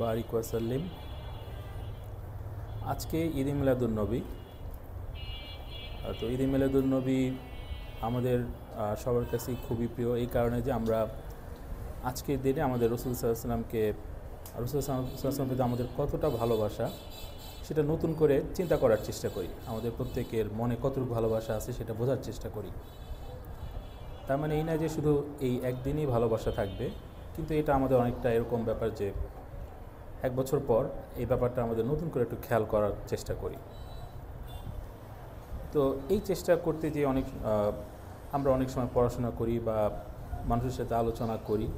বারিক ওয়াসাল্লিম। আজকে ঈদে মিলাদুন্নবী। তো ঈদে মিলাদুন্নবী আমাদের সবার কাছেই খুবই প্রিয়, এই কারণে যে আমরা আজকের দিনে আমাদের রসুল সাল্লাল্লাহু প্রতি আমাদের কতটা ভালোবাসা সেটা নতুন করে চিন্তা করার চেষ্টা করি। আমাদের প্রত্যেকের মনে কতটুকু ভালোবাসা আছে সেটা বোঝার চেষ্টা করি। তার মানে এই না যে শুধু এই একদিনই ভালোবাসা থাকবে, কিন্তু এটা আমাদের অনেকটা এরকম ব্যাপার যে এক বছর পর এই ব্যাপারটা আমাদের নতুন করে একটু খেয়াল করার চেষ্টা করি। তো এই চেষ্টা করতে যে আমরা অনেক সময় পড়াশোনা করি বা মানুষের সাথে আলোচনা করি।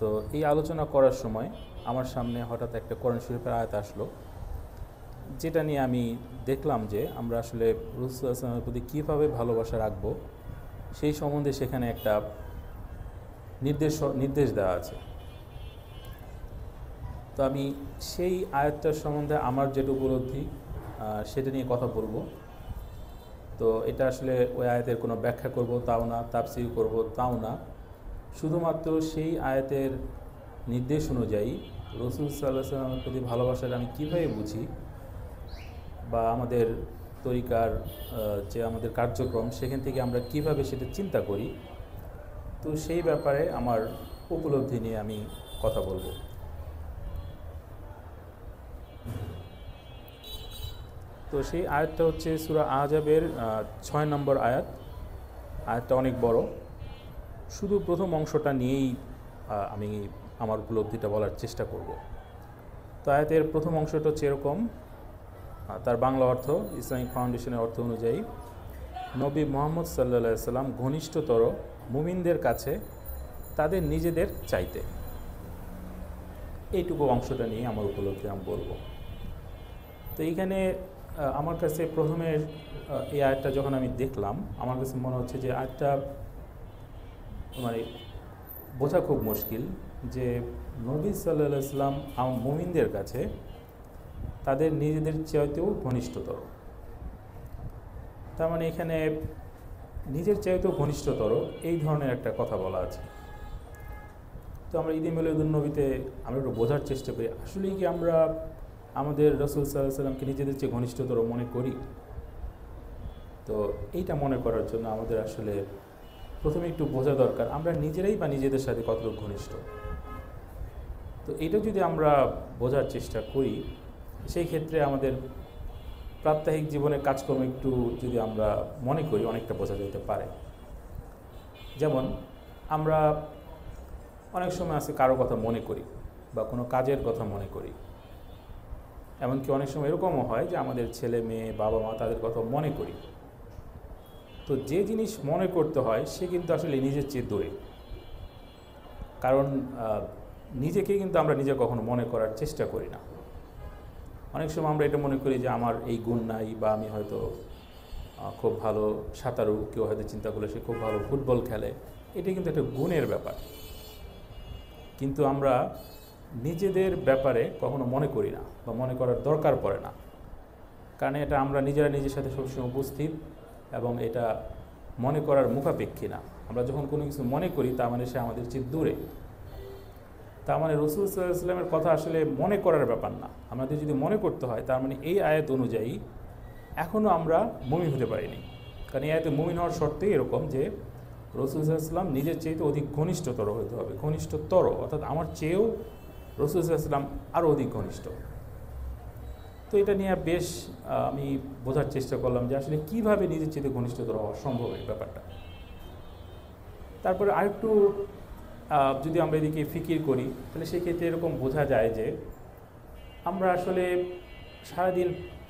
তো এই আলোচনা করার সময় আমার সামনে হঠাৎ একটা কোরআন শরীফের আয়াত আসলো, যেটা নিয়ে আমি দেখলাম যে আমরা আসলে রাসূল সাল্লাল্লাহু আলাইহি ওয়াসাল্লামের প্রতি কীভাবে ভালোবাসা রাখবো সেই সম্বন্ধে সেখানে একটা নির্দেশ দেওয়া আছে। তো আমি সেই আয়াতটার সম্বন্ধে আমার যেটা উপলব্ধি সেটা নিয়ে কথা বলবো। তো এটা আসলে ওই আয়াতের কোনো ব্যাখ্যা করব তাও না, তাফসীর করব তাও না, শুধুমাত্র সেই আয়াতের নির্দেশ অনুযায়ী রাসূল সাল্লাল্লাহু আলাইহি ওয়াসাল্লামের প্রতি ভালোবাসাটা আমি কীভাবে বুঝি বা আমাদের তরিকার যে আমাদের কার্যক্রম সেখান থেকে আমরা কিভাবে সেটা চিন্তা করি, তো সেই ব্যাপারে আমার উপলব্ধি নিয়ে আমি কথা বলবো। তো সেই আয়াতটা হচ্ছে সূরা আহজাবের 6 নম্বর আয়াতটা অনেক বড়। শুধু প্রথম অংশটা নিয়েই আমি আমার উপলব্ধিটা বলার চেষ্টা করব। তো আয়াতের প্রথম অংশটা হচ্ছে এরকম, তার বাংলা অর্থ ইসলামিক ফাউন্ডেশনের অর্থ অনুযায়ী, নবী মুহাম্মদ সাল্লাল্লাহু আলাইহি সাল্লাম ঘনিষ্ঠতর মুমিনদের কাছে তাদের নিজেদের চাইতে। এইটুকু অংশটা নিয়ে আমার উপলব্ধি আমি বলবো। তো এইখানে আমার কাছে প্রথমে এই আয়াতটা যখন আমি দেখলাম, আমার কাছে মনে হচ্ছে যে আয়াতটা মানে বোঝা খুব মুশকিল যে নবী সাল্লাল্লাহু আলাইহি সাল্লাম মুমিনদের কাছে তাদের নিজেদের চাইতেও ঘনিষ্ঠতর। তার মানে এখানে নিজের চাইতেও ঘনিষ্ঠতর এই ধরনের একটা কথা বলা আছে। তো আমরা ঈদে মিলাদুন্নবীতে আমরা একটু বোঝার চেষ্টা করি, আসলেই কি আমরা আমাদের রাসূল সাল্লাল্লাহু আলাইহি সাল্লামকে নিজেদের চেয়ে ঘনিষ্ঠতর মনে করি? তো এইটা মনে করার জন্য আমাদের আসলে প্রথমে একটু বোঝা দরকার আমরা নিজেরাই বা নিজেদের সাথে কতটুকু ঘনিষ্ঠ। তো এটা যদি আমরা বোঝার চেষ্টা করি, সেই ক্ষেত্রে আমাদের প্রাত্যহিক জীবনের কাজকর্ম একটু যদি আমরা মনে করি অনেকটা বোঝা যেতে পারে। যেমন আমরা অনেক সময় আছে কারো কথা মনে করি বা কোনো কাজের কথা মনে করি, এমনকি অনেক সময় এরকমও হয় যে আমাদের ছেলে মেয়ে বাবা মা তাদের কথা মনে করি। তো যে জিনিস মনে করতে হয় সে কিন্তু আসলে নিজের চেয়ে দূরে, কারণ নিজেকে কিন্তু আমরা নিজে কখনো মনে করার চেষ্টা করি না। অনেক সময় আমরা এটা মনে করি যে আমার এই গুণ নাই, বা আমি হয়তো খুব ভালো সাঁতারু, কেউ হয়তো চিন্তা করলে সে খুব ভালো ফুটবল খেলে, এটা কিন্তু একটা গুণের ব্যাপার। কিন্তু আমরা নিজেদের ব্যাপারে কখনো মনে করি না বা মনে করার দরকার পড়ে না, কারণ এটা আমরা নিজেরা নিজের সাথে সবসময় উপস্থিত এবং এটা মনে করার মুখাপেক্ষী না। আমরা যখন কোনো কিছু মনে করি তার মানে সে আমাদের চেয়ে দূরে। তার মানে রাসূল সাল্লাল্লাহু আলাইহি ওয়াসাল্লামের কথা আসলে মনে করার ব্যাপার না। আমাদের যদি মনে করতে হয় তার মানে এই আয়াত অনুযায়ী এখনও আমরা মুমিন হতে পারিনি, কারণ এই আয়াতে মুমিন হওয়ার শর্তেই এরকম যে রাসূল সাল্লাল্লাহু আলাইহি ওয়াসাল্লাম নিজের চেয়েতে অধিক ঘনিষ্ঠতর হতে হবে। ঘনিষ্ঠতর অর্থাৎ আমার চেয়েও রাসূল সাল্লাল্লাহু আলাইহি ওয়াসাল্লাম আরও অধিক ঘনিষ্ঠ। তো এটা নিয়ে বেশ আমি বোঝার চেষ্টা করলাম যে আসলে কীভাবে নিজের চেয়ে ঘনিষ্ঠতর হওয়া সম্ভব এই ব্যাপারটা। তারপরে আরেকটু যদি আমরা এদিকে ফিকির করি, তাহলে সেক্ষেত্রে এরকম বোঝা যায় যে আমরা আসলে সারাদিন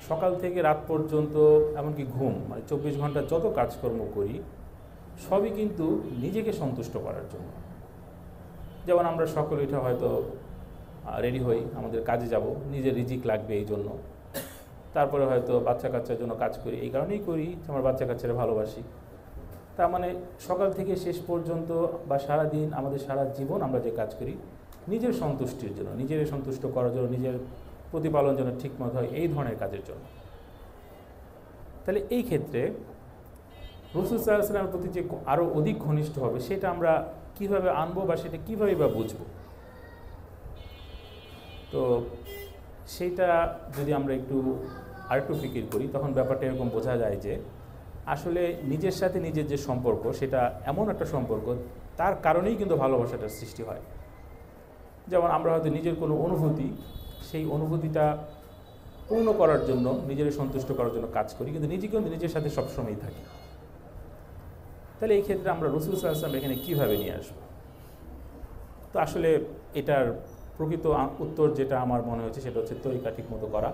সকাল থেকে রাত পর্যন্ত, এমনকি ঘুম, মানে 24 ঘন্টা যত কাজকর্ম করি সবই কিন্তু নিজেকে সন্তুষ্ট করার জন্য। যেমন আমরা সকলে এটা হয়তো রেডি হই, আমাদের কাজে যাব, নিজের রিজিক লাগবে এই জন্য। তারপরে হয়তো বাচ্চা কাচ্চার জন্য কাজ করি, এই কারণেই করি যে আমার বাচ্চা কাচ্চারা ভালোবাসি। তার মানে সকাল থেকে শেষ পর্যন্ত বা সারাদিন আমাদের সারা জীবন আমরা যে কাজ করি নিজের সন্তুষ্টির জন্য, নিজের সন্তুষ্ট করার জন্য, নিজের প্রতিপালন যেন ঠিকমতো হয় এই ধরনের কাজের জন্য। তাহলে এই ক্ষেত্রে রাসূল সাল্লাল্লাহু আলাইহি ওয়াসাল্লামের প্রতি যে আরও অধিক ঘনিষ্ঠ হবে সেটা আমরা কীভাবে আনবো বা সেটা কীভাবে বা বুঝবো? তো সেইটা যদি আমরা আরেকটু ফিকির করি, তখন ব্যাপারটা এরকম বোঝা যায় যে আসলে নিজের সাথে নিজের যে সম্পর্ক, সেটা এমন একটা সম্পর্ক, তার কারণেই কিন্তু ভালোবাসাটার সৃষ্টি হয়। যেমন আমরা হয়তো নিজের কোনো অনুভূতি, সেই অনুভূতিটা পূর্ণ করার জন্য, নিজের সন্তুষ্ট করার জন্য কাজ করি, কিন্তু নিজেকে নিজের সাথে সবসময়ই থাকি। তাহলে এই ক্ষেত্রে আমরা রাসূল সাল্লাল্লাহু আলাইহি ওয়াসাল্লাম এখানে কীভাবে নিয়ে আসব? তো আসলে এটার প্রকৃত উত্তর যেটা আমার মনে হয়েছে সেটা হচ্ছে তরিকা ঠিক মতো করা।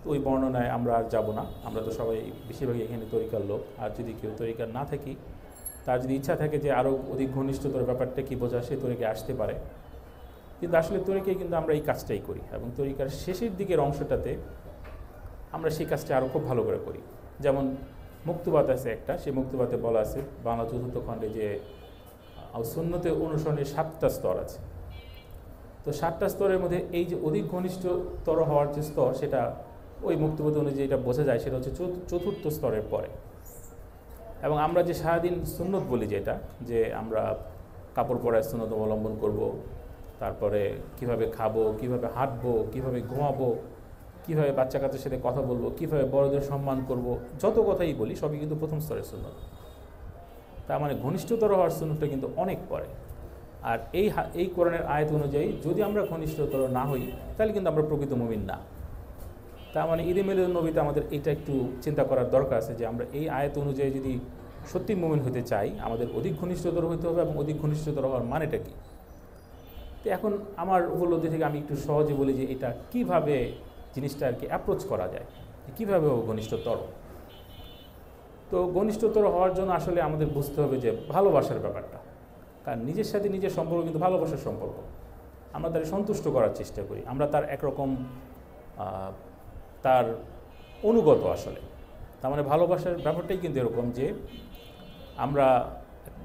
তো ওই বর্ণনায় আমরা আর যাবো না, আমরা তো সবাই বেশিরভাগই এখানে তরিকার লোক। আর যদি কেউ তরিকার না থাকি, তার যদি ইচ্ছা থাকে যে আরও অধিক ঘনিষ্ঠতর ব্যাপারটা কী বোঝা, সে তরিকায় আসতে পারে। কিন্তু আসলে তরিকায় কিন্তু আমরা এই কাজটাই করি, এবং তরিকার শেষের দিকের অংশটাতে আমরা সেই কাজটা আরও খুব ভালো করে করি। যেমন মুক্তবাত আছে একটা, সেই মুক্তবাতে বলা আছে বাংলা চতুর্থ খণ্ডে যে সুন্নতে অনুসরণের 7টা স্তর আছে। তো 7টা স্তরের মধ্যে এই যে অধিক ঘনিষ্ঠতর হওয়ার যে স্তর, সেটা ওই মুক্তবাদ অনুযায়ী এটা বোঝা যায়, সেটা হচ্ছে চতুর্থ স্তরের পরে। এবং আমরা যে সারাদিন সুন্নত বলি, যেটা যে আমরা কাপড় পরার সুন্নত অবলম্বন করব, তারপরে কিভাবে খাবো, কিভাবে হাঁটবো, কিভাবে ঘুমাবো, কিভাবে বাচ্চা কাচ্চার সাথে কথা বলবো, কিভাবে বড়দের সম্মান করব, যত কথাই বলি সবই কিন্তু প্রথম স্তরের সুন্নত। তার মানে ঘনিষ্ঠতর হওয়ার সুন্নতটা কিন্তু অনেক পরে। আর এই কোরআনের আয়াত অনুযায়ী যদি আমরা ঘনিষ্ঠতর না হই, তাহলে কিন্তু আমরা প্রকৃত মুমিন না। তার মানে ঈদে মিলাদুন নবীতে আমাদের এটা একটু চিন্তা করার দরকার আছে যে আমরা এই আয়াত অনুযায়ী যদি সত্যি মুমিন হতে চাই, আমাদের অধিক ঘনিষ্ঠতর হতে হবে। এবং অধিক ঘনিষ্ঠতর হওয়ার মানেটা কী? তো এখন আমার উপলব্ধি থেকে আমি একটু সহজে বলি যে এটা কিভাবে জিনিসটা আর কি অ্যাপ্রোচ করা যায়, কীভাবে ঘনিষ্ঠতর। তো ঘনিষ্ঠতর হওয়ার জন্য আসলে আমাদের বুঝতে হবে যে ভালোবাসার ব্যাপারটা। কারণ নিজের সাথে নিজের সম্পর্ক কিন্তু ভালোবাসার সম্পর্ক। আমরা তার সন্তুষ্ট করার চেষ্টা করি, আমরা তার একরকম তার অনুগত আসলে। তার মানে ভালোবাসার ব্যাপারটাই কিন্তু এরকম যে আমরা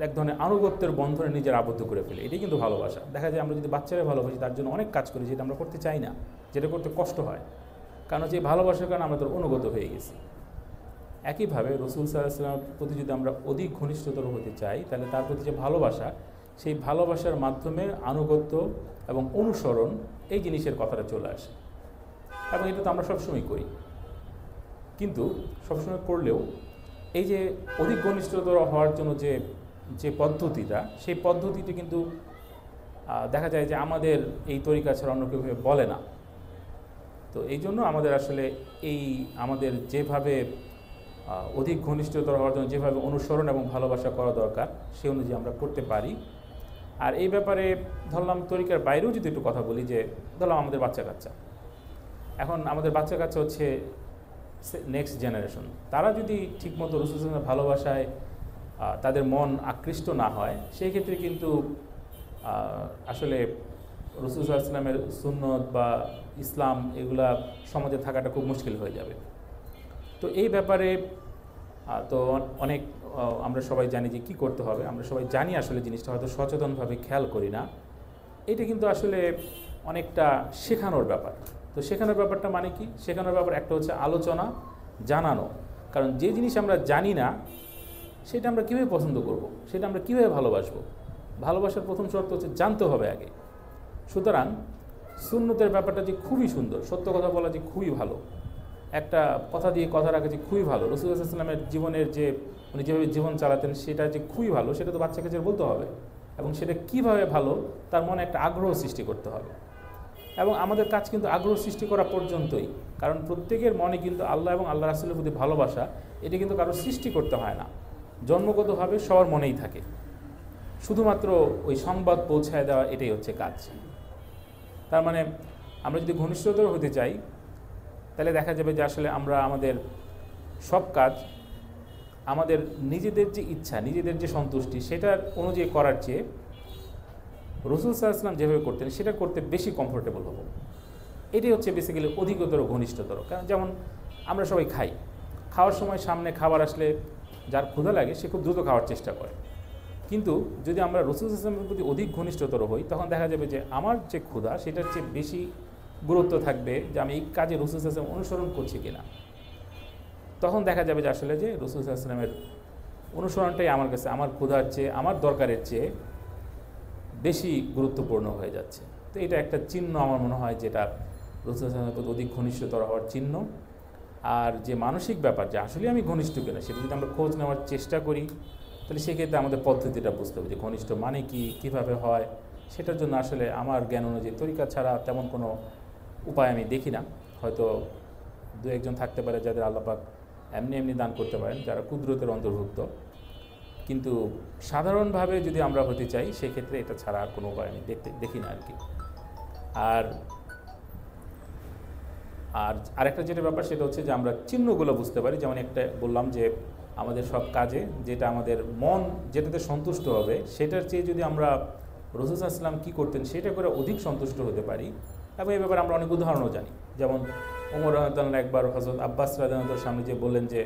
এক ধরনের আনুগত্যের বন্ধনে নিজের আবদ্ধ করে ফেলি, এটাই কিন্তু ভালোবাসা। দেখা যায় আমরা যদি বাচ্চারা ভালোবাসি, তার জন্য অনেক কাজ করি যেটা আমরা করতে চাই না, যেটা করতে কষ্ট হয়, কারণ যে ভালোবাসার কারণে আমরা তার অনুগত হয়ে গেছি। একইভাবে রাসূল সাল্লাল্লাহু আলাইহি ওয়াসাল্লামের প্রতি যদি আমরা অধিক ঘনিষ্ঠতর হতে চাই, তাহলে তার প্রতি যে ভালোবাসা, সেই ভালোবাসার মাধ্যমে আনুগত্য এবং অনুসরণ, এই জিনিসের কথাটা চলে আসে। এবং এটা তো আমরা সবসময় করি, কিন্তু সবসময় করলেও এই যে অধিক ঘনিষ্ঠতর হওয়ার জন্য যে পদ্ধতিটা, সেই পদ্ধতিটা কিন্তু দেখা যায় যে আমাদের এই তরিকা ছাড়া অন্য কেউ বলে না। তো এই জন্য আমাদের আসলে আমাদের যেভাবে অধিক ঘনিষ্ঠতর হওয়ার জন্য যেভাবে অনুসরণ এবং ভালোবাসা করা দরকার, সে অনুযায়ী আমরা করতে পারি। আর এই ব্যাপারে ধরলাম তরিকার বাইরেও যদি একটু কথা বলি, যে ধরলাম আমাদের বাচ্চা কাচ্চা, এখন আমাদের বাচ্চা কাচ্চা হচ্ছে নেক্সট জেনারেশন। তারা যদি ঠিকমতো রাসূল সাল্লাল্লাহু আলাইহি ওয়াসাল্লামের ভালোবাসায় তাদের মন আকৃষ্ট না হয়, সেই ক্ষেত্রে কিন্তু আসলে রাসূল সাল্লাল্লাহু আলাইহি ওয়াসাল্লামের সুন্নত বা ইসলাম এগুলা সমাজে থাকাটা খুব মুশকিল হয়ে যাবে। তো এই ব্যাপারে তো অনেক আমরা সবাই জানি যে কী করতে হবে। আমরা সবাই জানি, আসলে জিনিসটা হয়তো সচেতনভাবে খেয়াল করি না। এটা কিন্তু আসলে অনেকটা শেখানোর ব্যাপার। তো শেখানোর ব্যাপারটা মানে কি? শেখানোর ব্যাপার একটা হচ্ছে আলোচনা, জানানো। কারণ যে জিনিস আমরা জানি না, সেটা আমরা কীভাবে পছন্দ করব, সেটা আমরা কীভাবে ভালোবাসবো? ভালোবাসার প্রথম শর্ত হচ্ছে জানতে হবে আগে। সুতরাং সুন্নতের ব্যাপারটা যে খুবই সুন্দর, সত্য কথা বলা যে খুবই ভালো, একটা কথা দিয়ে কথা রাখা যে খুবই ভালো, রাসূল সাল্লাল্লাহু আলাইহি ওয়াসাল্লামের জীবনের যে উনি যেভাবে জীবন চালাতেন সেটা যে খুবই ভালো, সেটা তো বাচ্চা কাচ্চাদের বলতে হবে। এবং সেটা কীভাবে ভালো, তার মনে একটা আগ্রহ সৃষ্টি করতে হবে। এবং আমাদের কাজ কিন্তু আগ্রহ সৃষ্টি করা পর্যন্তই, কারণ প্রত্যেকের মনে কিন্তু আল্লাহ এবং আল্লাহ রাসূলের প্রতি ভালোবাসা, এটা কিন্তু কারো সৃষ্টি করতে হয় না, জন্মগতভাবে সবার মনেই থাকে। শুধুমাত্র ওই সংবাদ পৌঁছায় দেওয়া, এটাই হচ্ছে কাজ। তার মানে আমরা যদি ঘনিষ্ঠতর হতে চাই, তাহলে দেখা যাবে যে আসলে আমরা আমাদের সব কাজ আমাদের নিজেদের যে ইচ্ছা, নিজেদের যে সন্তুষ্টি, সেটার অনুযায়ী করার চেয়ে রাসূল সাল্লাল্লাহু আলাইহি ওয়াসাল্লাম যেভাবে করতেন সেটা করতে বেশি কমফোর্টেবল হব। এটাই হচ্ছে বেসিক্যালি অধিকতর ঘনিষ্ঠতর। কারণ যেমন আমরা সবাই খাওয়ার সময় সামনে খাবার আসলে যার ক্ষুধা লাগে সে খুব দ্রুত খাওয়ার চেষ্টা করে। কিন্তু যদি আমরা রাসূল সাল্লাল্লাহু আলাইহি ওয়াসাল্লামের প্রতি অধিক ঘনিষ্ঠতর হই, তখন দেখা যাবে যে আমার যে ক্ষুধা, সেটার চেয়ে বেশি গুরুত্ব থাকবে যে আমি এই কাজে রাসূল সাল্লাল্লাহু আলাইহি ওয়াসাল্লাম অনুসরণ করছি কিনা। তখন দেখা যাবে যে আসলে যে রাসূল সাল্লাল্লাহু আলাইহি ওয়াসাল্লামের অনুসরণটাই আমার কাছে আমার ক্ষুধার চেয়ে, আমার দরকারের চেয়ে বেশি গুরুত্বপূর্ণ হয়ে যাচ্ছে। তো এটা একটা চিহ্ন আমার মনে হয়, যেটা রাসূল সাল্লাল্লাহু আলাইহি ওয়াসাল্লামের প্রতি অধিক ঘনিষ্ঠতর হওয়ার চিহ্ন। আর যে মানসিক ব্যাপার, যে আসলে আমি ঘনিষ্ঠ কিনা, সেটা যদি আমরা খোঁজ নেওয়ার চেষ্টা করি, তাহলে সেক্ষেত্রে আমাদের পদ্ধতিটা বুঝতে হবে যে ঘনিষ্ঠ মানে কি, কীভাবে হয়। সেটার জন্য আসলে আমার জ্ঞান অনুযায়ী তরিকা ছাড়া তেমন কোনো উপায় আমি দেখি না। হয়তো দু একজন থাকতে পারে যাদের আল্লাহ পাক এমনি এমনি দান করতে পারেন, যারা কুদরতের অন্তর্ভুক্ত, কিন্তু সাধারণভাবে যদি আমরা হতে চাই সেক্ষেত্রে এটা ছাড়া আর কোনো উপায় আমি দেখি না আর কি। আর আর আরেকটা যেটা ব্যাপার, সেটা হচ্ছে যে আমরা চিহ্নগুলো বুঝতে পারি। যেমন একটা বললাম যে আমাদের সব কাজে যেটা আমাদের মন যেটাতে সন্তুষ্ট হবে, সেটার চেয়ে যদি আমরা রাসূল সাল্লাল্লাহু আলাইহি ওয়াসাল্লাম কী করতেন সেটা করে অধিক সন্তুষ্ট হতে পারি। এবং এই ব্যাপারে আমরা অনেক উদাহরণও জানি। যেমন ওমর রাদিয়াল্লাহু আনহু একবার হযরত আব্বাস রাদিয়াল্লাহু আনহুর সামনে যে বললেন যে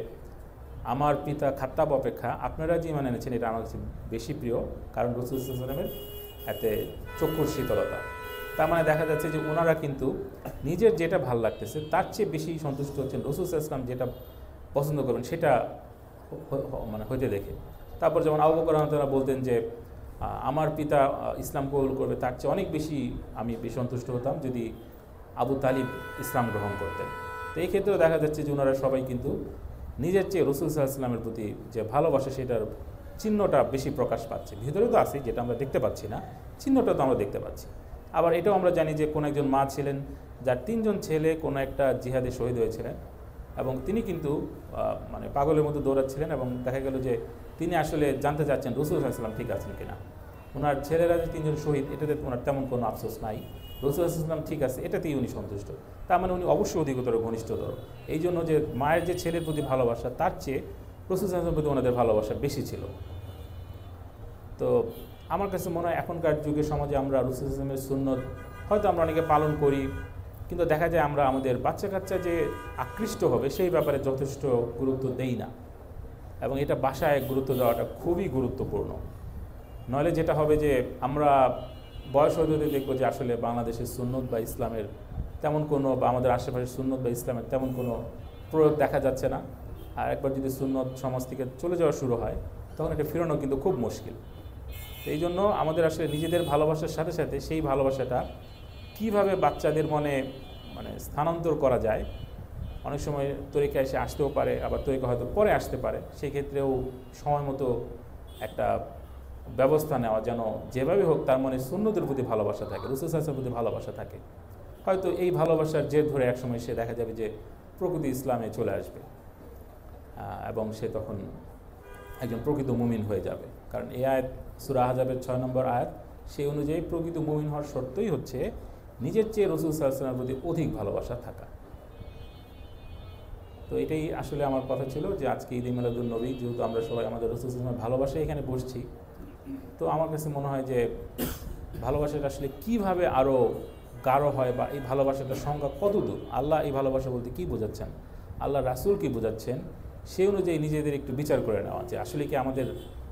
আমার পিতা খাত্তাব অপেক্ষা আপনারা যে ইমান এনেছেন এটা আমার কাছে বেশি প্রিয়, কারণ রাসূল সাল্লাল্লাহু আলাইহি ওয়াসাল্লামের এতে চক্ষুর শীতলতা। তার মানে দেখা যাচ্ছে যে ওনারা কিন্তু নিজের যেটা ভাল লাগতেছে তার চেয়ে বেশি সন্তুষ্ট হচ্ছেন রাসূল সাল্লাল্লাহু আলাইহি ওয়াসাল্লাম যেটা পছন্দ করবেন সেটা মানে হইতে দেখে। তারপর যেমন আবু বকর রাদিয়াল্লাহু আনহু বলতেন যে আমার পিতা ইসলাম কবুল করবে, তার চেয়ে অনেক বেশি আমি সন্তুষ্ট হতাম যদি আবু তালিব ইসলাম গ্রহণ করতেন। তো এই ক্ষেত্রেও দেখা যাচ্ছে যে ওনারা সবাই কিন্তু নিজের চেয়ে রাসূল সাল্লাল্লাহু আলাইহি ওয়াসাল্লামের প্রতি যে ভালোবাসা সেটার চিহ্নটা বেশি প্রকাশ পাচ্ছে। ভিতরে তো আছে, যেটা আমরা দেখতে পাচ্ছি না, চিহ্নটা তো আমরা দেখতে পাচ্ছি। আবার এটাও আমরা জানি যে কোনো একজন মা ছিলেন যার 3 জন ছেলে কোনো একটা জিহাদে শহীদ হয়েছিলেন, এবং তিনি কিন্তু মানে পাগলের মতো দৌড়াচ্ছিলেন, এবং দেখা গেল যে তিনি আসলে জানতে চাচ্ছেন রাসূল সাল্লাল্লাহু আলাইহি ওয়াসাল্লাম ঠিক আছেন কিনা। ওনার ছেলেরা যে 3 জন শহীদ, এটাতে ওনার তেমন কোনো আফসোস নাই, রাসূল সাল্লাল্লাহু আলাইহি ওয়াসাল্লাম ঠিক আছে এটাতেই উনি সন্তুষ্ট। তার মানে উনি অবশ্যই অধিকতর ঘনিষ্ঠতর। এই জন্য যে মায়ের যে ছেলের প্রতি ভালোবাসা, তার চেয়ে রাসূল সাল্লাল্লাহু আলাইহি ওয়াসাল্লামের প্রতি ওনাদের ভালোবাসা বেশি ছিল। তো আমার কাছে মনে হয় এখনকার যুগে সমাজে আমরা রাসূল সাল্লাল্লাহু আলাইহি ওয়াসাল্লামের সুন্নত হয়তো আমরা অনেকে পালন করি, কিন্তু দেখা যায় আমরা আমাদের বাচ্চা কাচ্চা যে আকৃষ্ট হবে সেই ব্যাপারে যথেষ্ট গুরুত্ব দেই না, এবং এটা বাসায় গুরুত্ব দেওয়াটা খুবই গুরুত্বপূর্ণ। নইলে যেটা হবে যে আমরা বয়স হতে দেখবো যে আসলে বাংলাদেশের সুন্নত বা ইসলামের তেমন কোনো, বা আমাদের আশেপাশের সুন্নত বা ইসলামের তেমন কোনো প্রয়োগ দেখা যাচ্ছে না। আর একবার যদি সুন্নত সমাজ থেকে চলে যাওয়া শুরু হয়, তখন এটা ফেরানো কিন্তু খুব মুশকিল। এই জন্য আমাদের আসলে নিজেদের ভালোবাসার সাথে সাথে সেই ভালোবাসাটা কীভাবে বাচ্চাদের মনে মানে স্থানান্তর করা যায়, অনেক সময় তরিকা এসে আসতেও পারে, আবার তরিকা হয়তো পরে আসতে পারে, সেই ক্ষেত্রেও সময় মতো একটা ব্যবস্থা নেওয়া, যেন যেভাবে হোক তার মনে সুন্নতের প্রতি ভালোবাসা থাকে, রাসূল সাল্লাল্লাহু আলাইহি ওয়াসাল্লামের প্রতি ভালোবাসা থাকে। হয়তো এই ভালোবাসার জের ধরে একসময় সে দেখা যাবে যে প্রকৃতি ইসলামে চলে আসবে, এবং সে তখন একজন প্রকৃত মুমিন হয়ে যাবে। কারণ এই আয়াত সূরা আহজাবের 6 নম্বর আয়াত, সেই অনুযায়ী প্রকৃত মুমিন হওয়ার শর্তই হচ্ছে নিজের চেয়ে রাসূল সাল্লাল্লাহু আলাইহি ওয়াসাল্লামের প্রতি অধিক ভালোবাসা থাকা। তো এটাই আসলে আমার কথা ছিল যে আজকে ঈদে মিলাদুন নবী, যেহেতু আমরা সবাই আমাদের রাসূল সাল্লাল্লাহু আলাইহি ওয়াসাল্লামের ভালোবাসায় এখানে বসছি, তো আমার কাছে মনে হয় যে ভালোবাসাটা আসলে কীভাবে আরও গাঢ় হয়, বা এই ভালোবাসাটার সংজ্ঞা কতদূর, আল্লাহ এই ভালোবাসা বলতে কী বোঝাচ্ছেন, আল্লাহ রাসূল কী বোঝাচ্ছেন, সেই অনুযায়ী নিজেদের একটু বিচার করে নেওয়া যে আসলে কি আমাদের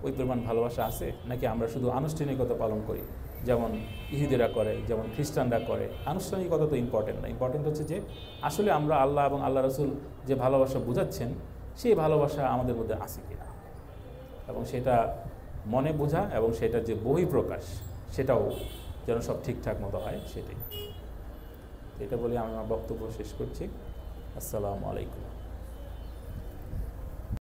ওই পরিমাণ ভালোবাসা আছে, নাকি আমরা শুধু আনুষ্ঠানিকতা পালন করি, যেমন ইহুদিরা করে, যেমন খ্রিস্টানরা করে। আনুষ্ঠানিকতা তো ইম্পর্টেন্ট না, ইম্পর্টেন্ট হচ্ছে যে আসলে আমরা আল্লাহ এবং আল্লাহ রাসূল যে ভালোবাসা বোঝাচ্ছেন সেই ভালোবাসা আমাদের মধ্যে আছে কিনা, এবং সেটা মনে বোঝা এবং সেটার যে বহিঃপ্রকাশ সেটাও যেন সব ঠিকঠাক মতো হয়, সেটাই। এটা বলে আমি আমার বক্তব্য শেষ করছি। আসসালামু আলাইকুম।